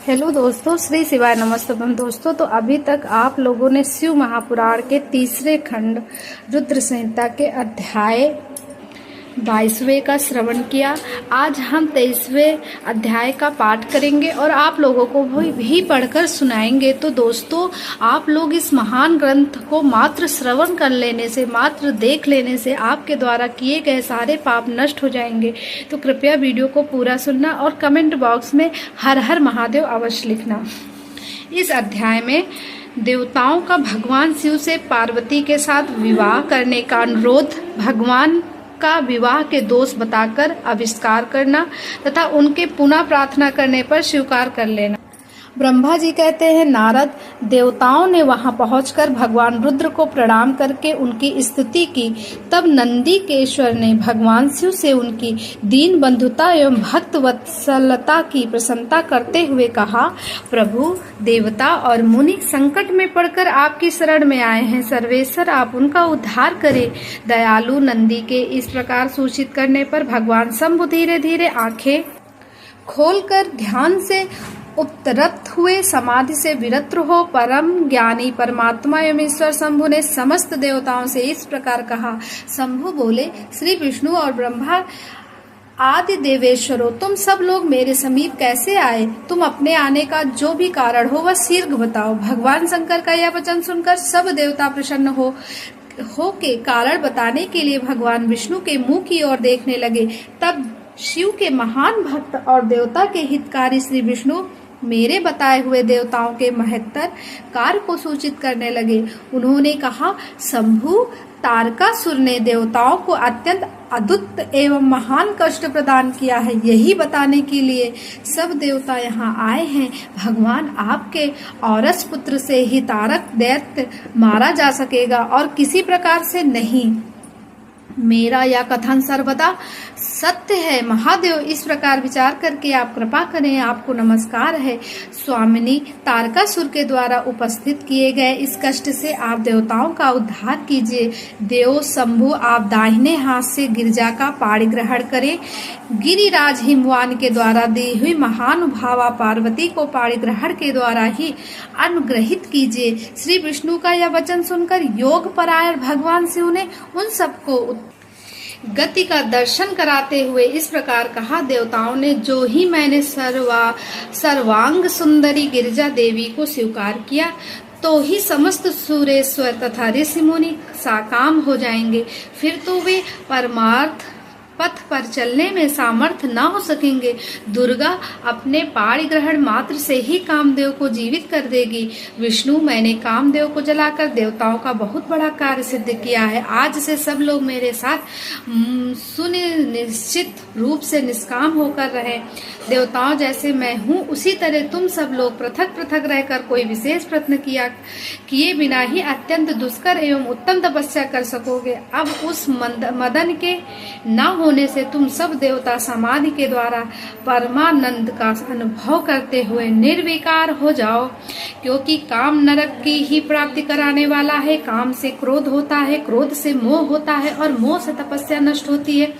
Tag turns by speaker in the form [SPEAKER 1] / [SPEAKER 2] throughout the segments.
[SPEAKER 1] Hello दोस्तों, श्री शिवाय नमस्तुभ्यं। दोस्तों, तो अभी तक आप लोगों ने शिव महापुराण के तीसरे खंड रुद्र संहिता के अध्याय 22वें का श्रवण किया। आज हम 23वें अध्याय का पाठ करेंगे और आप लोगों को भी पढ़कर सुनाएंगे। तो दोस्तों, आप लोग इस महान ग्रंथ को मात्र श्रवण कर लेने से, मात्र देख लेने से आपके द्वारा किए गए सारे पाप नष्ट हो जाएंगे। तो कृपया वीडियो को पूरा सुनना और कमेंट बॉक्स में हर हर महादेव अवश्य लिखना। इस अध्याय में देवताओं का भगवान शिव से पार्वती के साथ विवाह करने का अनुरोध, भगवान का विवाह के दोष बताकर आविष्कार करना तथा उनके पुनः प्रार्थना करने पर स्वीकार कर लेना। ब्रह्मा जी कहते हैं, नारद, देवताओं ने वहां पहुंचकर भगवान रुद्र को प्रणाम करके उनकी स्तुति की। तब नंदीकेश्वर ने भगवान शिव से उनकी दीन बंधुता एवं भक्त वत्सलता की प्रशंसा करते हुए कहा, प्रभु, देवता और मुनि संकट में पड़कर आपकी शरण में आए हैं। सर्वेश्वर, आप उनका उद्धार करें। दयालु नंदी के इस प्रकार सूचित करने पर भगवान शंभु धीरे धीरे आंखें खोलकर ध्यान से उपरत हुए, समाधि से विरत हो। परम ज्ञानी परमात्मा एवं ईश्वर शंभु ने समस्त देवताओं से इस प्रकार कहा। शंभु बोले, श्री विष्णु और ब्रह्मा आदि देवेश्वरों, तुम सब लोग मेरे समीप कैसे आए? तुम अपने आने का जो भी कारण हो वह शीघ्र बताओ। भगवान शंकर का यह वचन सुनकर सब देवता प्रसन्न हो के कारण बताने के लिए भगवान विष्णु के मुंह की ओर देखने लगे। तब शिव के महान भक्त और देवता के हितकारी श्री विष्णु मेरे बताए हुए देवताओं के महत्तर कार्य को सूचित करने लगे। उन्होंने कहा, शंभु, तारकासुर ने देवताओं को अत्यंत अद्भुत एवं महान कष्ट प्रदान किया है। यही बताने के लिए सब देवता यहाँ आए हैं। भगवान, आपके औरस पुत्र से ही तारक दैत्य मारा जा सकेगा और किसी प्रकार से नहीं। मेरा यह कथन सर्वदा सत्य है। महादेव, इस प्रकार विचार करके आप कृपा करें, आपको नमस्कार है। स्वामिनी, तारकासुर के द्वारा उपस्थित किए गए इस कष्ट से आप देवताओं का उद्धार कीजिए। देव शंभु, आप दाहिने हाथ से गिरिजा का पाणी ग्रहण करें। गिरिराज हिमवान के द्वारा दी हुई महानुभावा पार्वती को पाणी ग्रहण के द्वारा ही अनुग्रहित कीजिए। श्री विष्णु का यह वचन सुनकर योग परायण भगवान शिव ने उन सबको गति का दर्शन कराते हुए इस प्रकार कहा, देवताओं ने जो ही मैंने सर्वांग सुंदरी गिरिजा देवी को स्वीकार किया, तो ही समस्त सुरेश्वर तथा ऋषि मुनि साकाम हो जाएंगे। फिर तो वे परमार्थ पथ पर चलने में सामर्थ्य न हो सकेंगे। दुर्गा अपने पाणी ग्रहण मात्र से ही कामदेव को जीवित कर देगी। विष्णु, मैंने कामदेव को जलाकर देवताओं का बहुत बड़ा कार्य सिद्ध किया है। आज से सब लोग मेरे साथ सुनिश्चित रूप से निष्काम होकर रहे। देवताओं जैसे मैं हूँ, उसी तरह तुम सब लोग पृथक पृथक रहकर कोई विशेष प्रयत्न किए बिना ही अत्यंत दुष्कर एवं उत्तम तपस्या कर सकोगे। अब उस मदन के न होने से तुम सब देवता समाधि के द्वारा परमानंद का अनुभव करते हुए निर्विकार हो जाओ, क्योंकि काम नरक की ही प्राप्ति कराने वाला है। काम से क्रोध होता है, क्रोध से मोह होता है और मोह से तपस्या नष्ट होती है।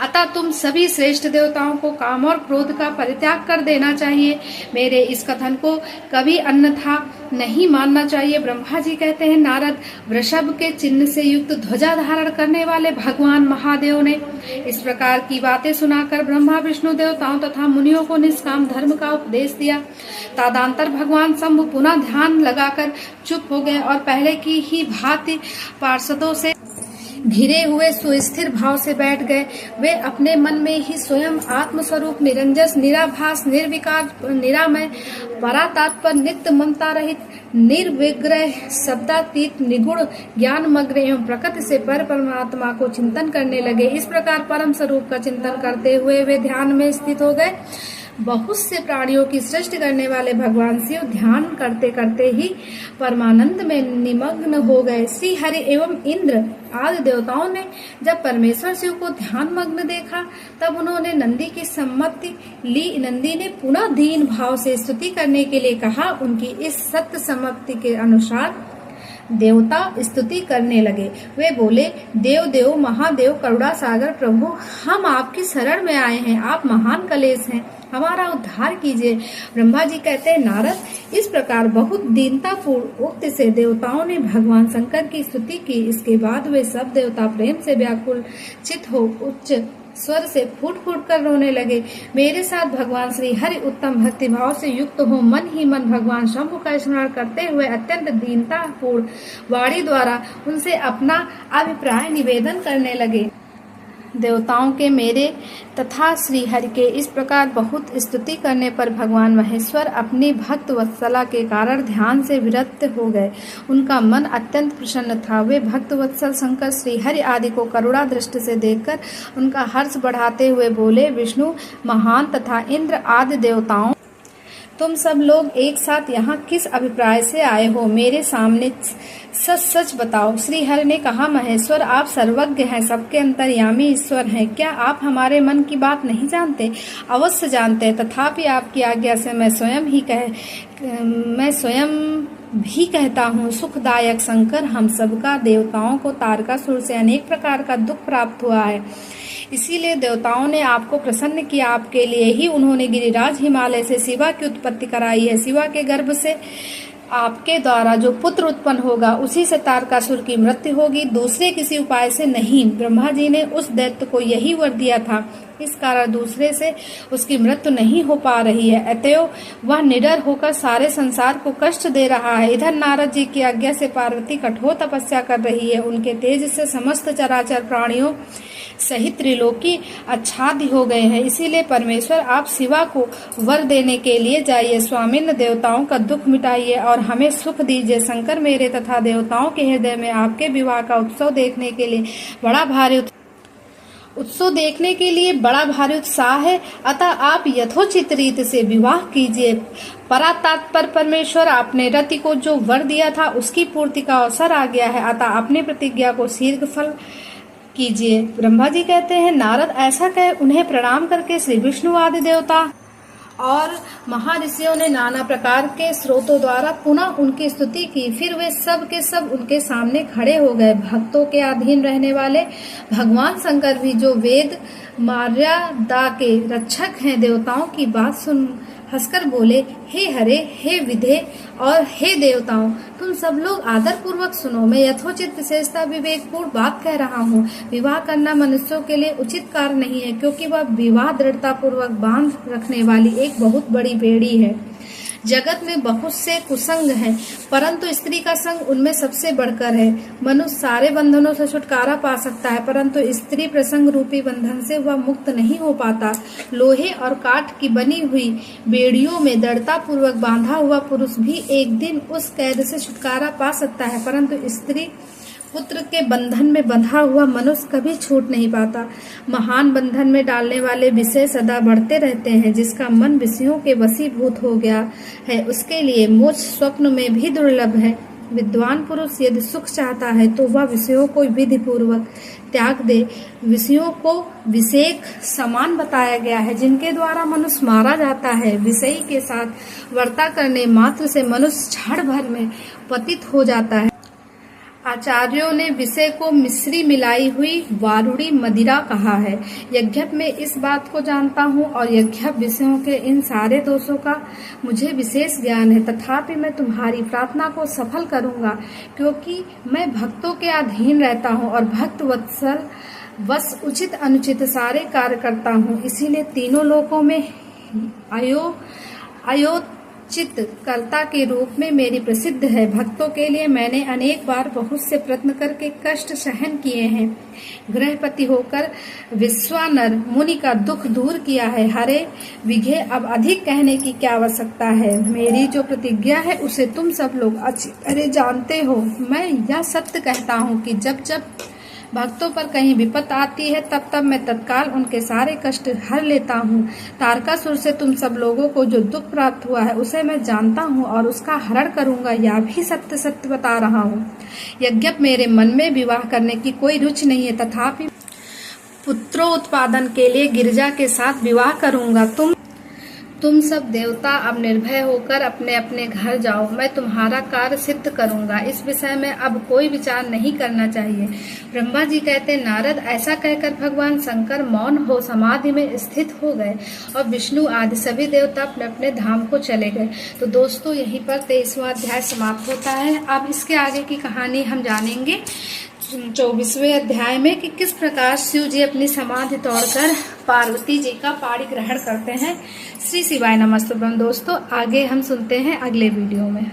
[SPEAKER 1] अतः तुम सभी श्रेष्ठ देवताओं को काम और क्रोध का परित्याग कर देना चाहिए। मेरे इस कथन को कभी अन्यथा नहीं मानना चाहिए। ब्रह्मा जी कहते हैं, नारद, वृषभ के चिन्ह से युक्त ध्वजा धारण करने वाले भगवान महादेव ने इस प्रकार की बातें सुनाकर ब्रह्मा विष्णु देवताओं तथा मुनियों को निष्काम धर्म का उपदेश दिया। तदनंतर भगवान शंभु पुनः ध्यान लगाकर चुप हो गए और पहले की ही भांति पार्षदों से घिरे हुए सुस्थिर भाव से बैठ गए। वे अपने मन में ही स्वयं आत्मस्वरूप निरंजस, निराभास, निर्विकार, निरामय, परातात्पर, नित्य ममता रहित, निर्विग्रह, शब्दातीत, निगुण, ज्ञान मग्न एवं प्रकृति से पर परमात्मा को चिंतन करने लगे। इस प्रकार परम स्वरूप का चिंतन करते हुए वे ध्यान में स्थित हो गए। बहुत से प्राणियों की सृष्टि करने वाले भगवान शिव ध्यान करते करते ही परमानंद में निमग्न हो गए। श्री हरि एवं इंद्र आदि देवताओं ने जब परमेश्वर शिव को ध्यान मग्न देखा, तब उन्होंने नंदी की सम्मति ली। नंदी ने पुनः दीन भाव से स्तुति करने के लिए कहा। उनकी इस सत्य सम्मति के अनुसार देवता स्तुति करने लगे। वे बोले, देव देव महादेव करुणा सागर प्रभु, हम आपकी शरण में आए हैं। आप महान कलेश हैं। हमारा उद्धार कीजिए। ब्रह्मा जी कहते हैं, नारद, इस प्रकार बहुत दीनतापूर्ण उक्ति से देवताओं ने भगवान शंकर की स्तुति की। इसके बाद वे सब देवता प्रेम से व्याकुल चित हो उच्च स्वर से फूट फूट कर रोने लगे। मेरे साथ भगवान श्री हरि उत्तम भक्ति भाव से युक्त हो मन ही मन भगवान शंभु का स्मरण करते हुए अत्यंत दीनतापूर्ण वाणी द्वारा उनसे अपना अभिप्राय निवेदन करने लगे। देवताओं के मेरे तथा श्री हरि के इस प्रकार बहुत स्तुति करने पर भगवान महेश्वर अपनी भक्त वत्सला के कारण ध्यान से विरक्त हो गए। उनका मन अत्यंत प्रसन्न था। वे भक्त वत्सल शंकर श्री हरि आदि को करुणा दृष्टि से देखकर उनका हर्ष बढ़ाते हुए बोले, विष्णु महान तथा इंद्र आदि देवताओं, तुम सब लोग एक साथ यहाँ किस अभिप्राय से आए हो? मेरे सामने सच सच बताओ। श्री हरि ने कहा, महेश्वर, आप सर्वज्ञ हैं, सबके अंतर्यामी ईश्वर हैं। क्या आप हमारे मन की बात नहीं जानते? अवश्य जानते हैं, तथापि आपकी आज्ञा से मैं स्वयं भी कहता हूँ। सुखदायक शंकर, हम सबका देवताओं को तारकासुर से अनेक प्रकार का दुख प्राप्त हुआ है। इसीलिए देवताओं ने आपको प्रसन्न किया। आपके लिए ही उन्होंने गिरिराज हिमालय से शिवा की उत्पत्ति कराई है। शिवा के गर्भ से आपके द्वारा जो पुत्र उत्पन्न होगा उसी से तारकासुर की मृत्यु होगी, दूसरे किसी उपाय से नहीं। ब्रह्मा जी ने उस दैत्य को यही वर दिया था, इस कारण दूसरे से उसकी मृत्यु नहीं हो पा रही है। अतएव वह निडर होकर सारे संसार को कष्ट दे रहा है। इधर नारद जी की आज्ञा से पार्वती कठोर तपस्या कर रही है। उनके तेज से समस्त चराचर प्राणियों सहित त्रिलोकी आच्छादित हो गए हैं। इसीलिए परमेश्वर, आप शिवा को वर देने के लिए जाइए। स्वामिन्द, देवताओं का दुख मिटाइए और हमें सुख दीजिए। शंकर मेरे तथा देवताओं के हृदय में आपके विवाह का उत्सव देखने के लिए बड़ा भारी उत्साह है। अतः आप यथोचित रीत से विवाह कीजिए। परातात्पर परमेश्वर, आपने रति को जो वर दिया था उसकी पूर्ति का अवसर आ गया है। अतः अपनी प्रतिज्ञा को शीघ्र फल कीजिए। ब्रह्मा जी कहते हैं, नारद, ऐसा कह उन्हें प्रणाम करके श्री विष्णु आदि देवता और महर्षियों ने नाना प्रकार के स्रोतों द्वारा पुनः उनकी स्तुति की। फिर वे सब के सब उनके सामने खड़े हो गए। भक्तों के अधीन रहने वाले भगवान शंकर भी, जो वेद मर्यादा के रक्षक हैं, देवताओं की बात सुन हंसकर बोले, हे हरे, हे विधे और हे देवताओं, तुम सब लोग आदर पूर्वक सुनो। मैं यथोचित विशेषता विवेकपूर्ण बात कह रहा हूँ। विवाह करना मनुष्यों के लिए उचित कार्य नहीं है, क्योंकि वह विवाह दृढ़ता पूर्वक बांध रखने वाली एक बहुत बड़ी बेड़ी है। जगत में बहुत से कुसंग हैं, परंतु स्त्री का संग उनमें सबसे बढ़कर है। मनुष्य सारे बंधनों से छुटकारा पा सकता है, परंतु स्त्री प्रसंग रूपी बंधन से वह मुक्त नहीं हो पाता। लोहे और काठ की बनी हुई बेड़ियों में दृढ़ता पूर्वक बांधा हुआ पुरुष भी एक दिन उस कैद से छुटकारा पा सकता है, परंतु स्त्री पुत्र के बंधन में बंधा हुआ मनुष्य कभी छूट नहीं पाता। महान बंधन में डालने वाले विषय सदा बढ़ते रहते हैं। जिसका मन विषयों के वशीभूत हो गया है, उसके लिए मोक्ष स्वप्न में भी दुर्लभ है। विद्वान पुरुष यदि सुख चाहता है तो वह विषयों को विधि पूर्वक त्याग दे। विषयों को विषेक समान बताया गया है, जिनके द्वारा मनुष्य मारा जाता है। विषयी के साथ वर्ता करने मात्र से मनुष्य क्षण भर में पतित हो जाता है। आचार्यों ने विषय को मिश्री मिलाई हुई वारुणी मदिरा कहा है। यद्यप मैं इस बात को जानता हूँ और यद्यप विषयों के इन सारे दोषों का मुझे विशेष ज्ञान है, तथापि मैं तुम्हारी प्रार्थना को सफल करूँगा, क्योंकि मैं भक्तों के अधीन रहता हूँ और भक्त वत्सल बस उचित अनुचित सारे कार्य करता हूँ। इसीलिए तीनों लोकों में चित कर्ता के रूप में मेरी प्रसिद्ध है। भक्तों के लिए मैंने अनेक बार बहुत से प्रयत्न करके कष्ट सहन किए हैं। गृहपति होकर विश्वानर मुनि का दुख दूर किया है। हरे विघे, अब अधिक कहने की क्या आवश्यकता है। मेरी जो प्रतिज्ञा है उसे तुम सब लोग अच्छी तरह जानते हो। मैं यह सत्य कहता हूँ कि जब जब भक्तों पर कहीं विपत आती है तब तब मैं तत्काल उनके सारे कष्ट हर लेता हूँ। तारकासुर से तुम सब लोगों को जो दुख प्राप्त हुआ है उसे मैं जानता हूँ और उसका हरण करूँगा। यह भी सत्य सत्य बता रहा हूँ। यद्यप मेरे मन में विवाह करने की कोई रुचि नहीं है, तथापि पुत्रोत्पादन के लिए गिरिजा के साथ विवाह करूँगा। तुम सब देवता अब निर्भय होकर अपने अपने घर जाओ, मैं तुम्हारा कार्य सिद्ध करूंगा। इस विषय में अब कोई विचार नहीं करना चाहिए। ब्रह्मा जी कहते, नारद, ऐसा कहकर भगवान शंकर मौन हो समाधि में स्थित हो गए और विष्णु आदि सभी देवता अपने अपने धाम को चले गए। तो दोस्तों यहीं पर 23वां अध्याय समाप्त होता है। अब इसके आगे की कहानी हम जानेंगे 24वें अध्याय में कि किस प्रकार शिव जी अपनी समाधि तोड़कर पार्वती जी का पाणी ग्रहण करते हैं। श्री शिवाय नमस्तुभ्यं। दोस्तों आगे हम सुनते हैं अगले वीडियो में।